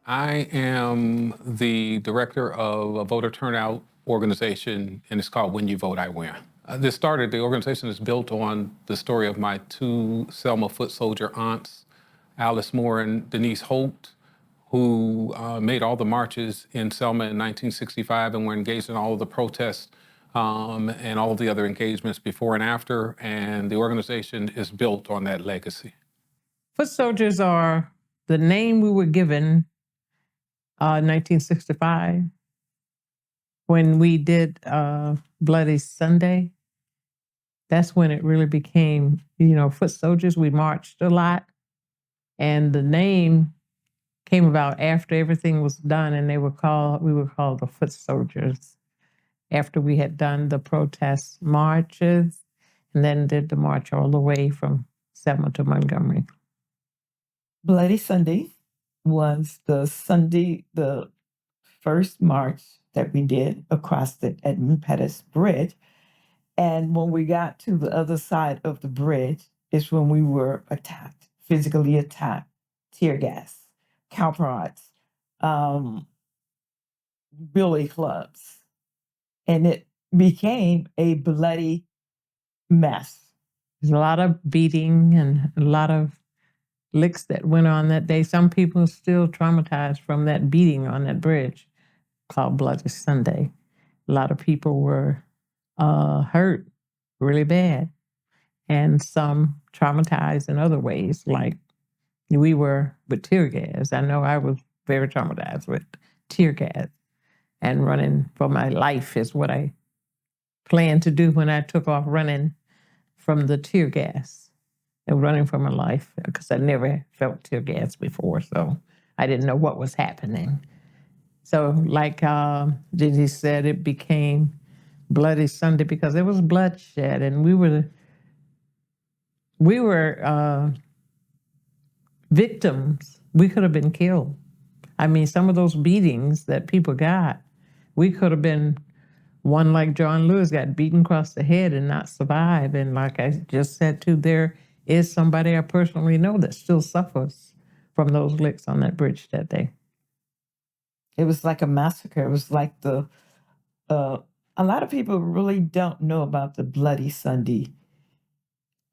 I am the director of a voter turnout organization, and it's called When You Vote, I Win. The organization is built on the story of my two Selma foot soldier aunts, Alice Moore and Denise Holt, who made all the marches in Selma in 1965 and were engaged in all of the protests and all of the other engagements before and after. And the organization is built on that legacy. Foot soldiers are the name we were given 1965 when we did Bloody Sunday. That's when it really became, foot soldiers. We marched a lot. And the name came about after everything was done, and we were called the foot soldiers after we had done the protest marches and then did the march all the way from Selma to Montgomery. Bloody Sunday was the first march that we did across the Edmund Pettus Bridge. And when we got to the other side of the bridge is when we were attacked, physically attacked, tear gas, cow prods, billy clubs. And it became a bloody mess. There's a lot of beating and a lot of licks that went on that day. Some people are still traumatized from that beating on that bridge called Bloody Sunday. A lot of people were hurt really bad, and some traumatized in other ways, like we were with tear gas. I know I was very traumatized with tear gas, and running for my life is what I planned to do when I took off running from the tear gas and running for my life, because I never felt tear gas before, so I didn't know what was happening. So like Denise said, it became Bloody Sunday because there was bloodshed, and we were victims. We could have been killed. I mean, some of those beatings that people got, we could have been one like John Lewis got beaten across the head and not survive. And like I just said too, there is somebody I personally know that still suffers from those licks on that bridge that day. It was like a massacre. It was like a lot of people really don't know about the Bloody Sunday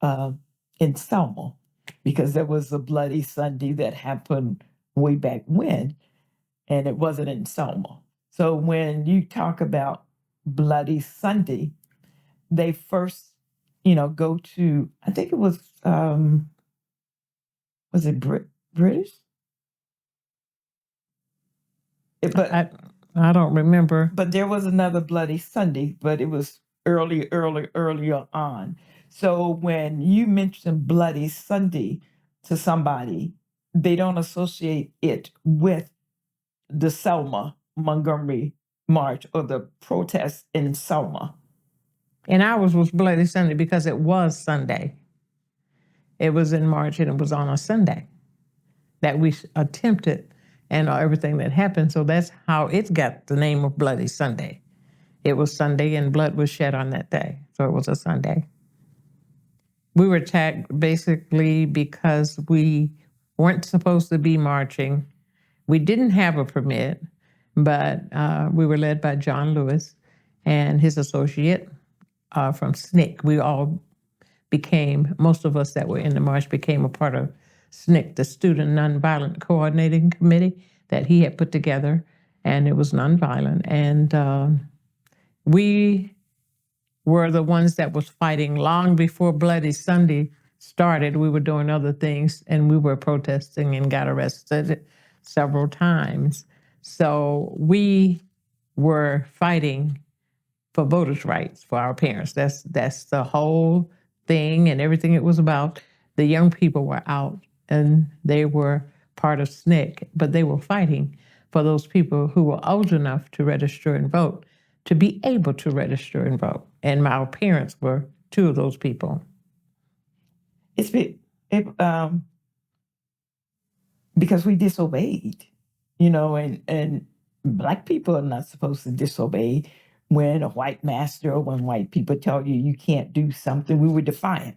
in Selma, because there was a Bloody Sunday that happened way back when, and it wasn't in Selma. So when you talk about Bloody Sunday, they first, go to, I think it was it British? I don't remember. But there was another Bloody Sunday, but it was earlier on. So when you mention Bloody Sunday to somebody, they don't associate it with the Selma Montgomery March or the protest in Selma. And ours was Bloody Sunday because it was Sunday. It was in March, and it was on a Sunday that we attempted and everything that happened. So that's how it got the name of Bloody Sunday. It was Sunday, and blood was shed on that day. So it was a Sunday. We were attacked basically because we weren't supposed to be marching. We didn't have a permit, but we were led by John Lewis and his associate from SNCC. We all most of us that were in the march became a part of SNCC, the Student Nonviolent Coordinating Committee that he had put together, and it was nonviolent. And we were the ones that was fighting long before Bloody Sunday started. We were doing other things, and we were protesting and got arrested several times. So we were fighting for voters' rights for our parents. That's the whole thing and everything it was about. The young people were out, and they were part of SNCC, but they were fighting for those people who were old enough to register and vote, to be able to register and vote. And our parents were two of those people. Because we disobeyed, and Black people are not supposed to disobey. When a white master or when white people tell you can't do something, we were defiant.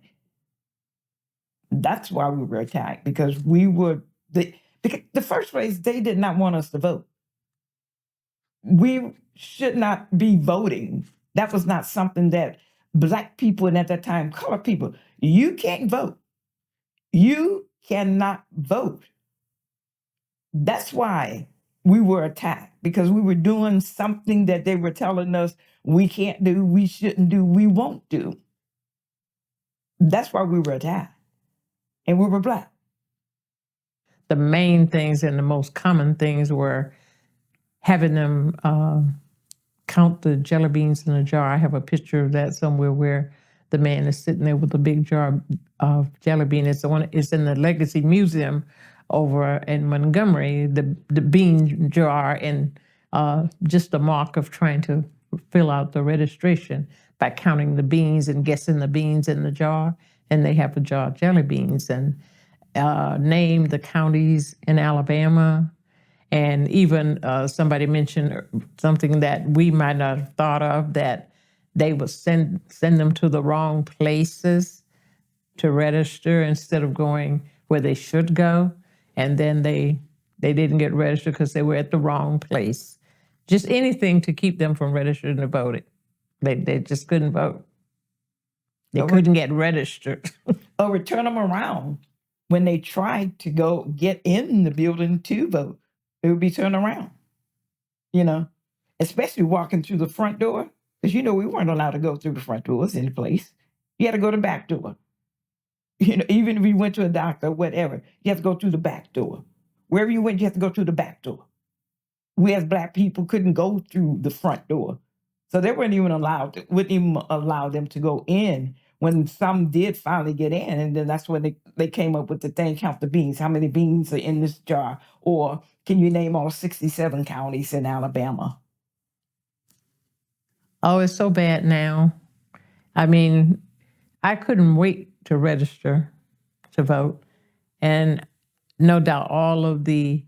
That's why we were attacked, because we were Because the first place, they did not want us to vote. We should not be voting. That was not something that Black people, and at that time, colored people, you can't vote. You cannot vote. That's why we were attacked, because we were doing something that they were telling us we can't do, we shouldn't do, we won't do. That's why we were attacked. And we were Black. The main things and the most common things were having them count the jelly beans in a jar. I have a picture of that somewhere where the man is sitting there with a big jar of jelly beans. It's in the Legacy Museum over in Montgomery, the bean jar, and just a mark of trying to fill out the registration by counting the beans and guessing the beans in the jar. And they have a jar of jelly beans, and name the counties in Alabama. And even somebody mentioned something that we might not have thought of, that they would send them to the wrong places to register instead of going where they should go. And then they didn't get registered because they were at the wrong place. Just anything to keep them from registering to vote. They just couldn't vote. They couldn't get registered. Or would turn them around when they tried to go get in the building to vote. It would be turned around, especially walking through the front door. Because, we weren't allowed to go through the front doors any place. You had to go to the back door. Even if you went to a doctor or whatever, you have to go through the back door. Wherever you went, you have to go through the back door. We as Black people couldn't go through the front door. So they wouldn't even allow them to go in when some did finally get in. And then that's when they came up with the thing, count the beans. How many beans are in this jar? Or can you name all 67 counties in Alabama? Oh, it's so bad now. I mean, I couldn't wait to register to vote. And no doubt all of the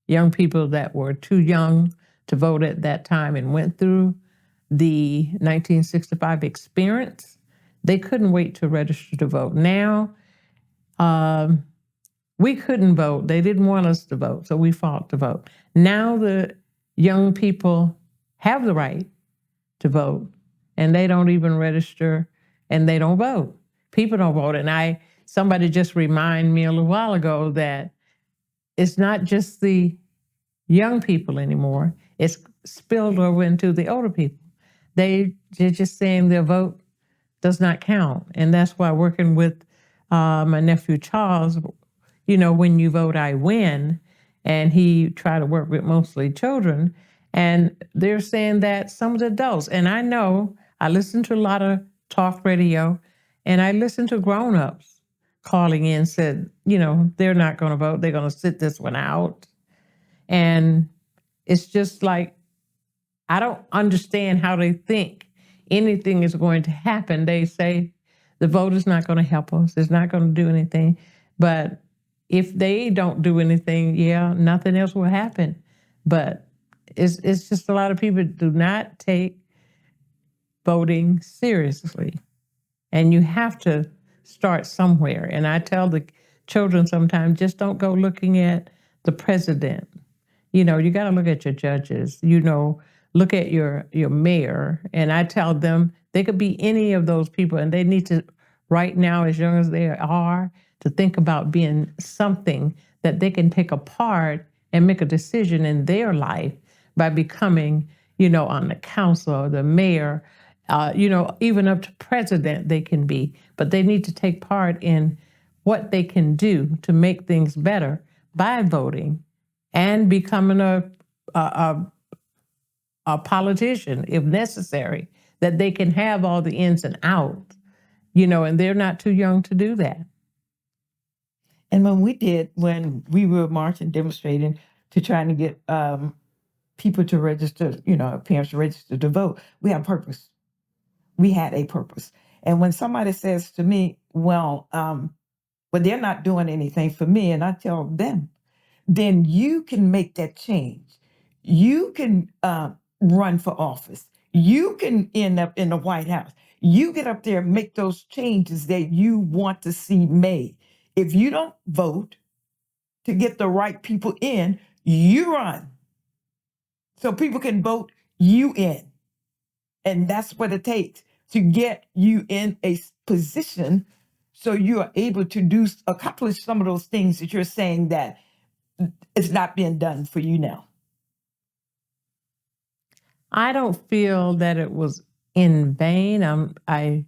young people that were too young to vote at that time and went through the 1965 experience, they couldn't wait to register to vote. Now, we couldn't vote. They didn't want us to vote, so we fought to vote. Now the young people have the right to vote, and they don't even register, and they don't vote. People don't vote. And somebody just reminded me a little while ago that it's not just the young people anymore. It's spilled over into the older people. They're just saying their vote does not count. And that's why working with my nephew Charles, when you vote, I win. And he tried to work with mostly children. And they're saying that some of the adults, and I listen to a lot of talk radio, and I listen to grown-ups calling in, said, they're not going to vote. They're going to sit this one out. And it's just like, I don't understand how they think anything is going to happen. They say the vote is not going to help us. It's not going to do anything. But if they don't do anything, nothing else will happen. But it's just a lot of people do not take voting seriously. And you have to start somewhere. And I tell the children sometimes, just don't go looking at the president. You got to look at your judges, look at your mayor. And I tell them they could be any of those people, and they need to, right now, as young as they are, to think about being something that they can take apart and make a decision in their life by becoming, on the council or the mayor, even up to president they can be. But they need to take part in what they can do to make things better by voting and becoming a politician, if necessary, that they can have all the ins and outs, and they're not too young to do that. And when we were marching, demonstrating to trying to get people to register, parents to register to vote, we had a purpose. We had a purpose. And when somebody says to me, well, they're not doing anything for me, and I tell them, then you can make that change. You can run for office. You can end up in the White House. You get up there and make those changes that you want to see made. If you don't vote, to get the right people in, you run. So people can vote you in. And that's what it takes to get you in a position so you are able to accomplish some of those things that you're saying that it's not being done for you now. I don't feel that it was in vain. I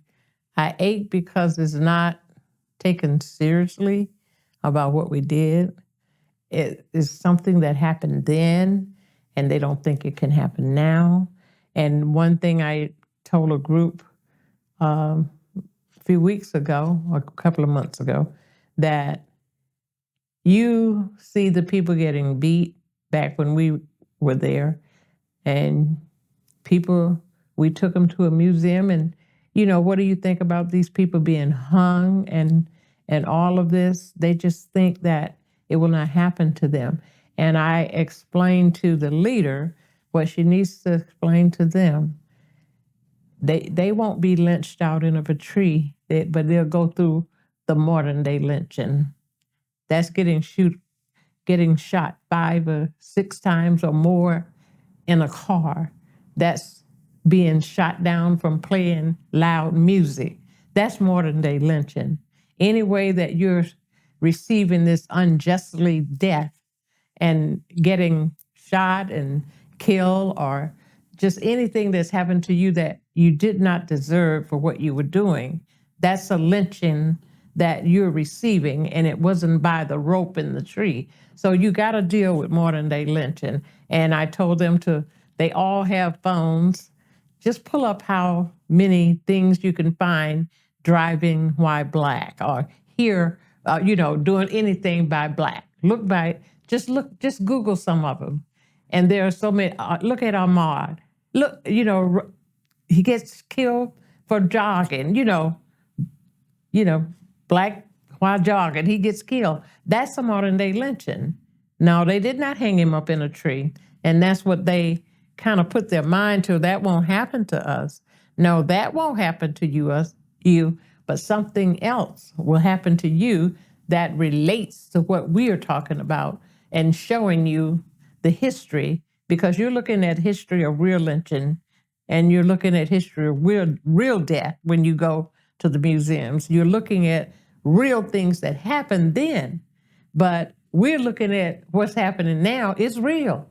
ache because it's not taken seriously about what we did. It is something that happened then, and they don't think it can happen now. And one thing I told a group a few weeks ago, or a couple of months ago, that you see the people getting beat back when we were there, and people, we took them to a museum, and what do you think about these people being hung and all of this? They just think that it will not happen to them. And I explained to the leader what she needs to explain to them. They won't be lynched out in a tree, but they'll go through the modern day lynching. That's getting shot 5 or 6 times or more in a car. That's being shot down from playing loud music. That's modern day lynching. Any way that you're receiving this unjustly death and getting shot and killed, or just anything that's happened to you that you did not deserve for what you were doing, that's a lynching that you're receiving, and it wasn't by the rope in the tree. So you got to deal with modern day lynching. And I told them they all have phones. Just pull up how many things you can find driving while black, or here, doing anything by black. Just Google some of them. And there are so many. Look at Ahmaud. Look, he gets killed for jogging, black while jogging, he gets killed. That's a modern day lynching. No, they did not hang him up in a tree. And that's what they kind of put their mind to. That won't happen to us. No, that won't happen to you, but something else will happen to you that relates to what we are talking about, and showing you the history, because you're looking at history of real lynching, and you're looking at history of real death when you go to the museums. You're looking at real things that happened then, but we're looking at what's happening now. It's real.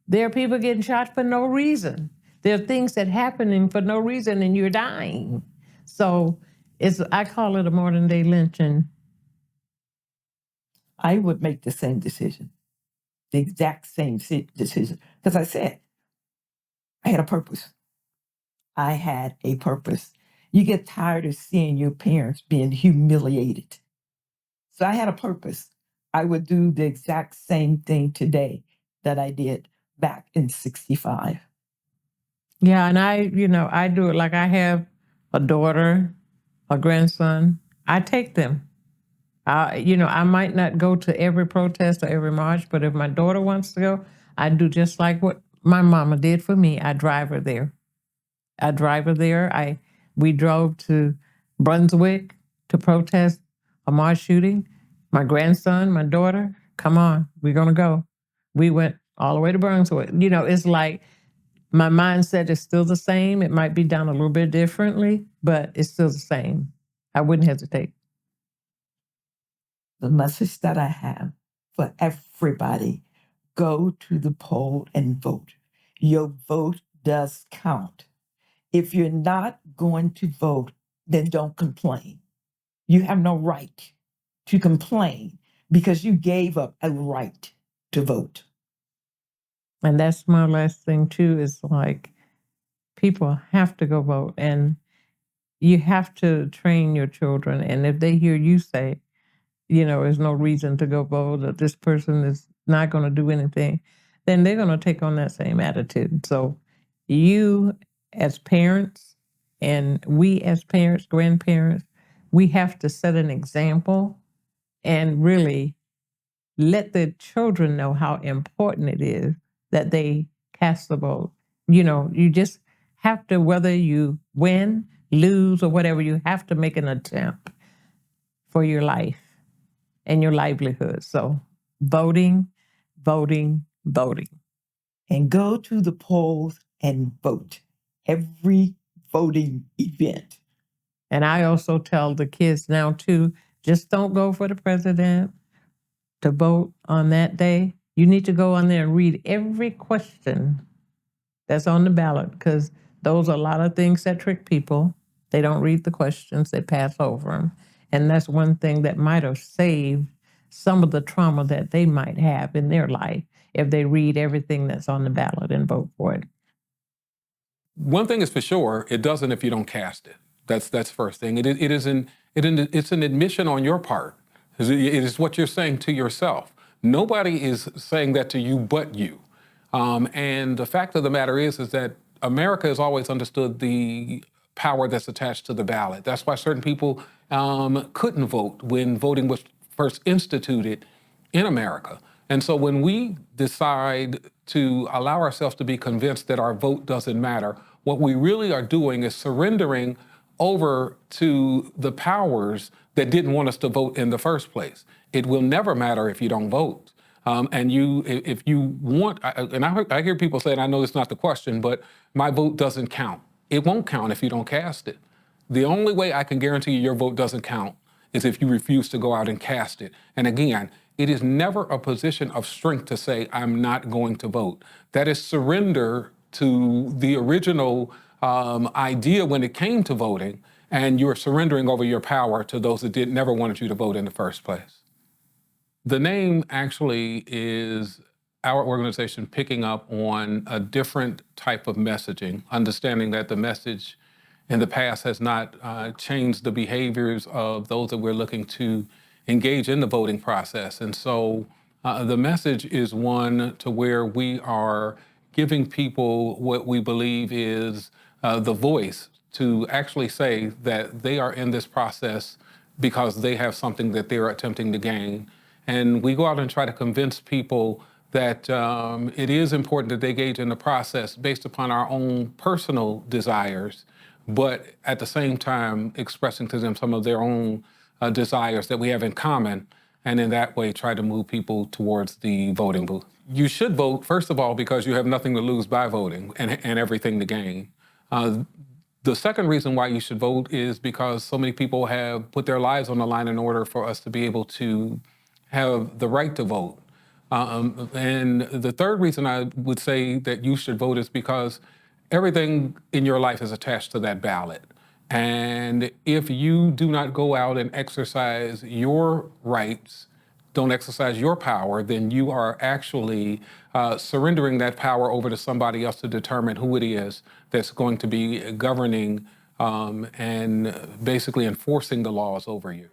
There are people getting shot for no reason. There are things that happening for no reason, and you're dying. So I call it a modern day lynching. I would make the same decision, the exact same decision, because I said I had a purpose. I had a purpose. You get tired of seeing your parents being humiliated. So I had a purpose. I would do the exact same thing today that I did back in 65. Yeah, and I do it like I have a daughter, a grandson. I take them. I might not go to every protest or every march, but if my daughter wants to go, I do just like what my mama did for me. I drive her there. We drove to Brunswick to protest a march shooting. My grandson, my daughter, come on, we're gonna go. We went all the way to Brunswick. It's like my mindset is still the same. It might be done a little bit differently, but it's still the same. I wouldn't hesitate. The message that I have for everybody: go to the poll and vote. Your vote does count. If you're not going to vote, then don't complain. You have no right to complain because you gave up a right to vote. And that's my last thing too, is like, people have to go vote, and you have to train your children. And if they hear you say, there's no reason to go vote, that this person is not going to do anything, then they're going to take on that same attitude. So you as parents, and we as parents, grandparents, we have to set an example and really let the children know how important it is that they cast the vote. You just have to, whether you win, lose, or whatever, you have to make an attempt for your life and your livelihood. So voting, voting, voting. And go to the polls and vote. Every voting event. And I also tell the kids now too, just don't go for the president to vote on that day. You need to go on there and read every question that's on the ballot, because those are a lot of things that trick people. They don't read the questions, they pass over them. And that's one thing that might have saved some of the trauma that they might have in their life if they read everything that's on the ballot and vote for it. One thing is for sure, it doesn't if you don't cast it. That's first thing. It's an admission on your part. It is what you're saying to yourself. Nobody is saying that to you but you. And the fact of the matter is that America has always understood the power that's attached to the ballot. That's why certain people couldn't vote when voting was first instituted in America. And so when we decide to allow ourselves to be convinced that our vote doesn't matter, what we really are doing is surrendering over to the powers that didn't want us to vote in the first place. It will never matter if you don't vote. If you want, I hear people say, and I know it's not the question, but my vote doesn't count. It won't count if you don't cast it. The only way I can guarantee you your vote doesn't count is if you refuse to go out and cast it. And again, it is never a position of strength to say, I'm not going to vote. That is surrender to the original idea when it came to voting, and you're surrendering over your power to those that never wanted you to vote in the first place. The name actually is our organization picking up on a different type of messaging, understanding that the message in the past has not changed the behaviors of those that we're looking to engage in the voting process. And so the message is one to where we are giving people what we believe is the voice to actually say that they are in this process because they have something that they're attempting to gain. And we go out and try to convince people that it is important that they engage in the process based upon our own personal desires, but at the same time expressing to them some of their own desires that we have in common, and in that way try to move people towards the voting booth. You should vote, first of all, because you have nothing to lose by voting and everything to gain. The second reason why you should vote is because so many people have put their lives on the line in order for us to be able to have the right to vote. And the third reason I would say that you should vote is because everything in your life is attached to that ballot. And if you do not go out and exercise your rights, don't exercise your power, then you are actually surrendering that power over to somebody else to determine who it is that's going to be governing and basically enforcing the laws over you.